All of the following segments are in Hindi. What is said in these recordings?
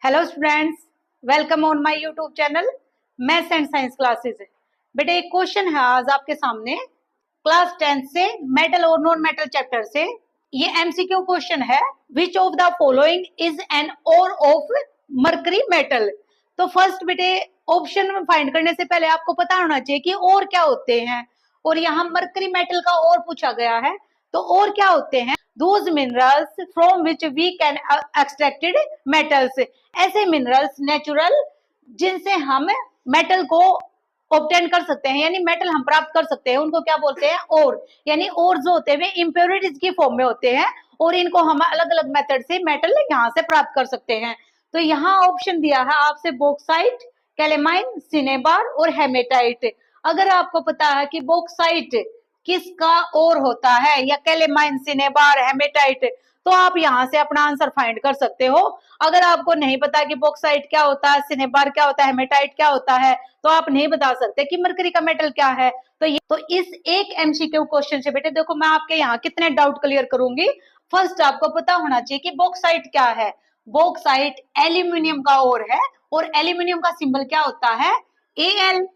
Hello students, welcome on my YouTube channel maths and science classes. बेटा एक क्वेश्चन है आज आपके सामने क्लास 10 से मेटल और नॉन मेटल चैप्टर से। ये एमसीक्यू क्वेश्चन है, which of the following is an ore of mercury metal. तो फर्स्ट बेटे ऑप्शन में फाइंड करने से पहले आपको पता होना चाहिए कि और क्या होते हैं, और यहाँ मरकरी मेटल का और पूछा गया है। तो और क्या होते हैं? those minerals from which we can extracted metals, ऐसे मिनरल्स नेचुरल जिनसे हम मेटल को ऑब्टेन कर सकते हैं, यानी मेटल हम प्राप्त कर सकते हैं, उनको क्या बोलते हैं? और यानी और जो होते हैं इम्प्योरिटीज की फॉर्म में होते हैं और इनको हम अलग अलग मेथड से मेटल यहाँ से प्राप्त कर सकते हैं। तो यहाँ ऑप्शन दिया है आपसे बॉक्साइट, कैलेमाइन, सिनेबार और हेमेटाइट। अगर आपको पता है कि बॉक्साइट किसका और होता है या कैलेमाइन, सिनेबार, हेमेटाइट, तो आप यहाँ से अपना आंसर फाइंड कर सकते हो। अगर आपको नहीं पता कि बॉक्साइट क्या होता है, सिनेबार क्या होता है, हेमेटाइट क्या होता है, तो आप नहीं बता सकते कि मरकरी का मेटल क्या है। तो इस एक एमसीक्यू क्वेश्चन से बेटे देखो मैं आपके यहाँ कितने डाउट क्लियर करूंगी। फर्स्ट आपको पता होना चाहिए कि बॉक्साइट क्या है। बॉक्साइट एल्यूमिनियम का ओर है और एल्यूमिनियम का सिंबल क्या होता है? Al।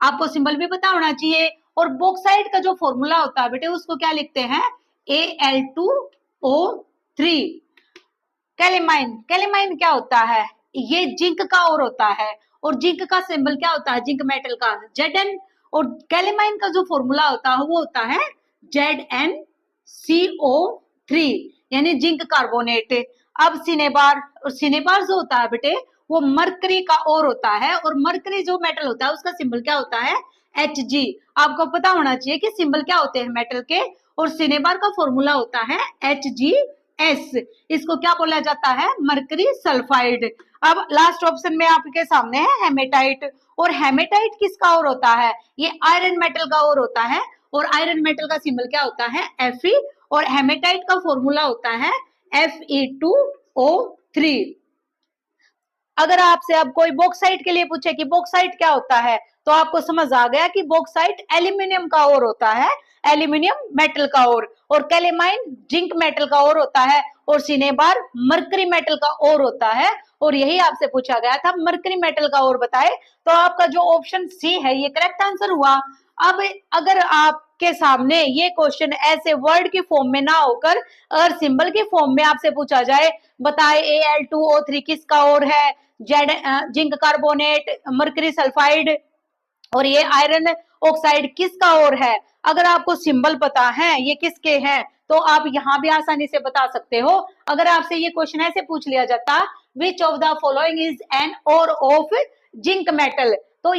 आपको सिंबल भी पता होना चाहिए। और बॉक्साइट का जो फॉर्मूला होता है बेटे उसको क्या लिखते हैं? Al2O3। कैलेमाइन, कैलेमाइन क्या होता है? ये जिंक का और होता है और जिंक का सिंबल क्या होता है? जिंक मेटल का Zn। और कैलेमाइन का जो फॉर्मूला होता है वो होता है ZnCO3, यानी जिंक कार्बोनेट। अब सिनेबार, और सिनेबार जो होता है बेटे वो मरकरी का और होता है और मरकरी जो मेटल होता है उसका सिंबल क्या होता है? Hg। आपको पता होना चाहिए कि सिंबल क्या होते हैं मेटल के, और सिनेबार का फॉर्मूला होता है HgS। इसको क्या बोला जाता है? Mercury sulphide. अब लास्ट ऑप्शन में आपके सामने है हेमेटाइट। और हेमेटाइट किसका और होता है? ये आयरन मेटल का और होता है और आयरन मेटल का सिंबल क्या होता है? Fe। और हेमेटाइट का फॉर्मूला होता है Fe2O3। अगर आपसे अब कोई बॉक्साइट के लिए पूछे कि बॉक्साइट क्या होता है, तो आपको समझ आ गया कि बॉक्साइट एल्यूमिनियम का और होता है, एल्यूमिनियम मेटल का और कैलेमाइन जिंक मेटल का और होता है और सिनेबार मरकरी मेटल का और होता है। और यही आपसे पूछा गया था मरकरी मेटल का और बताए, तो आपका जो ऑप्शन सी है ये करेक्ट आंसर हुआ। अब अगर आपके सामने ये क्वेश्चन ऐसे वर्ड की फॉर्म में ना होकर अगर सिंबल की फॉर्म में आपसे पूछा जाए, बताए Al2O3 किसका और है? जिंक कार्बोनेट, मरकरी सल्फाइड और ये आयरन ऑक्साइड किसका और है, अगर आपको सिंबल पता है ये किसके हैं, तो आप यहाँ भी आसानी से बता सकते हो। अगर आपसे ये क्वेश्चन ऐसे पूछ लिया जाता, विच of the following is N और ऑफ जिंक मेटल, तो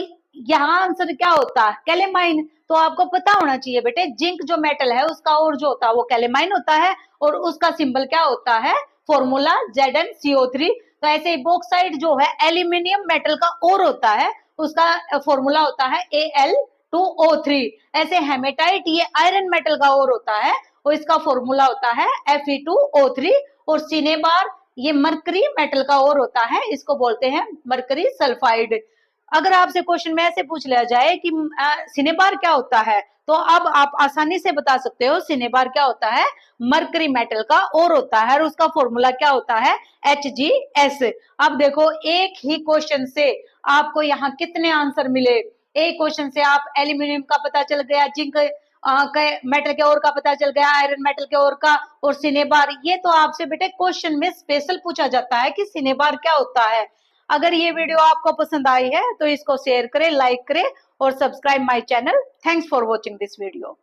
यहाँ आंसर क्या होता? कैलेमाइन। तो आपको पता होना चाहिए बेटे जिंक जो मेटल है उसका और जो होता है वो कैलेमाइन होता है और उसका सिंबल क्या होता है? Formula ZnCO3। तो ऐसे बॉक्साइट जो है एल्यूमिनियम मेटल का और होता है, उसका फॉर्मूला होता है Al2O3। ऐसे हेमेटाइट ये आयरन मेटल का और होता है और इसका फॉर्मूला होता है Fe2O3। और सिनेबार ये मरकरी मेटल का और होता है, इसको बोलते हैं मरकरी सल्फाइड। अगर आपसे क्वेश्चन में ऐसे पूछ लिया जाए कि सिनेबार क्या होता है, तो अब आप आसानी से बता सकते हो सिनेबार क्या होता है? मरकरी मेटल का और होता है और उसका फॉर्मूला क्या होता है? HgS। अब देखो एक ही क्वेश्चन से आपको यहाँ कितने आंसर मिले। एक क्वेश्चन से आप एल्यूमिनियम का पता चल गया, जिंक मेटल के और का पता चल गया, आयरन मेटल के और का, और सिनेबार। ये तो आपसे बेटे क्वेश्चन में स्पेशल पूछा जाता है कि सिनेबार क्या होता है। अगर ये वीडियो आपको पसंद आई है तो इसको शेयर करें, लाइक करें और subscribe my channel. Thanks for watching this video.